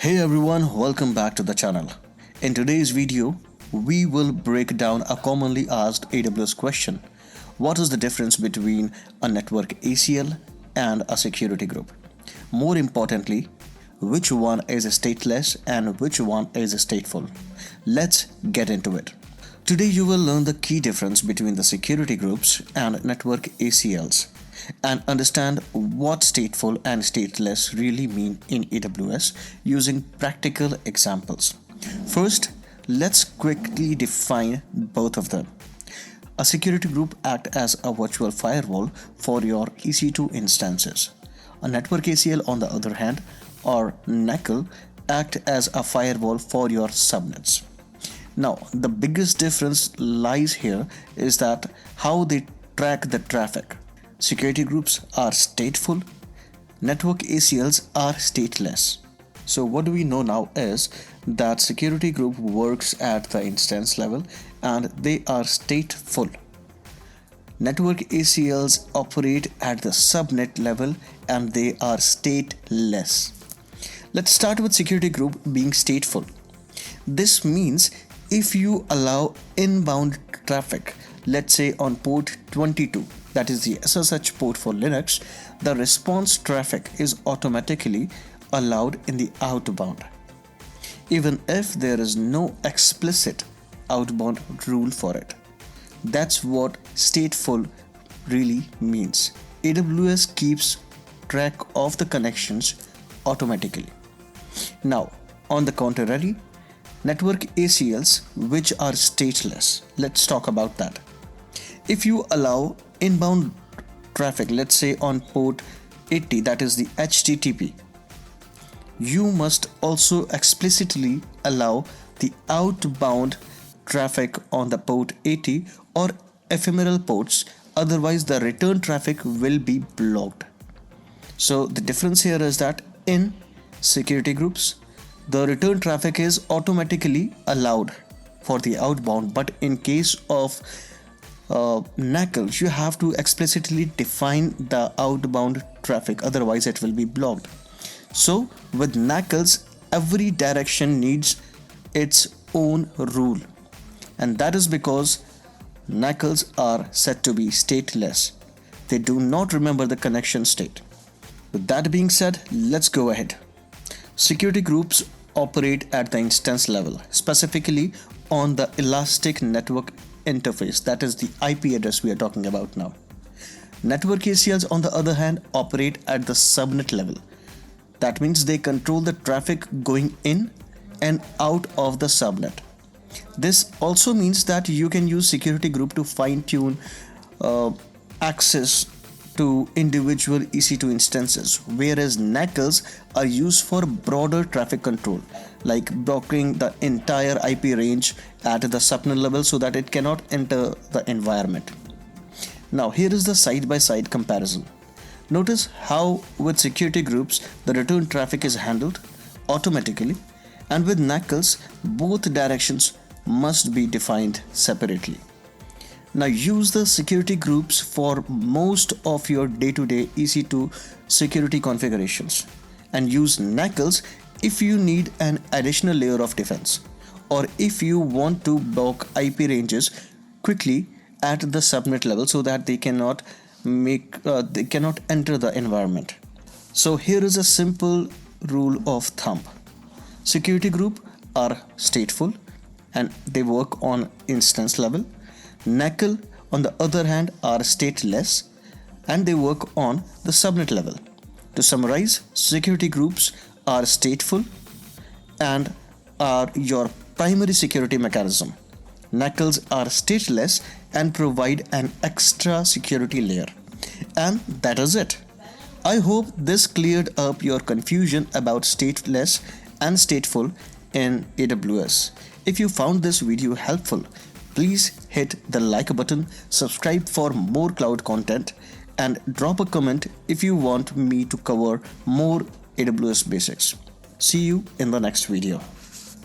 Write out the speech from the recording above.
Hey everyone, welcome back to the channel. In today's video, we will break down a commonly asked AWS question. What is the difference between a network ACL and a security group? More importantly, which one is stateless and which one is stateful? Let's get into it. Today you will learn the key difference between the security groups and network ACLs and understand what stateful and stateless really mean in AWS using practical examples. First, let's quickly define both of them. A security group acts as a virtual firewall for your EC2 instances. A network ACL, on the other hand, or NACL, act as a firewall for your subnets. Now, the biggest difference lies here is that how they track the traffic. Security groups are stateful, network ACLs are stateless. So what do we know now is that security group works at the instance level and they are stateful. Network ACLs operate at the subnet level and they are stateless. Let's start with security group being stateful. This means if you allow inbound traffic, let's say on port 22, that is the SSH port for Linux, the response traffic is automatically allowed in the outbound, even if there is no explicit outbound rule for it. That's what stateful really means. AWS keeps track of the connections automatically. Now, on the contrary, network ACLs, which are stateless, let's talk about that. If you allow inbound traffic, let's say on port 80, that is the HTTP, you must also explicitly allow the outbound traffic on the port 80 or ephemeral ports, otherwise the return traffic will be blocked. So the difference here is that in security groups, the return traffic is automatically allowed for the outbound, but in case of NACLs, you have to explicitly define the outbound traffic, otherwise it will be blocked. So with NACLs, every direction needs its own rule, and that is because NACLs are said to be stateless. They do not remember the connection state. With that being said, let's go ahead. Security groups operate at the instance level, specifically on the elastic network interface, that is the IP address we are talking about now. Network ACLs, on the other hand, operate at the subnet level. That means they control the traffic going in and out of the subnet. This also means that you can use security group to fine-tune access to individual EC2 instances, whereas NACLs are used for broader traffic control, like blocking the entire IP range at the subnet level so that it cannot enter the environment. Now here is the side-by-side comparison. Notice how with security groups the return traffic is handled automatically, and with NACLs both directions must be defined separately. Now use the security groups for most of your day-to-day EC2 security configurations, and use NACLs if you need an additional layer of defense, or if you want to block IP ranges quickly at the subnet level so that they cannot enter the environment. So here is a simple rule of thumb. Security group are stateful and they work on instance level. NACL, on the other hand, are stateless and they work on the subnet level. To summarize, security groups are stateful and are your primary security mechanism. NACLs are stateless and provide an extra security layer. And that is it. I hope this cleared up your confusion about stateless and stateful in AWS. If you found this video helpful, please hit the like button, subscribe for more cloud content, and drop a comment if you want me to cover more AWS basics. See you in the next video.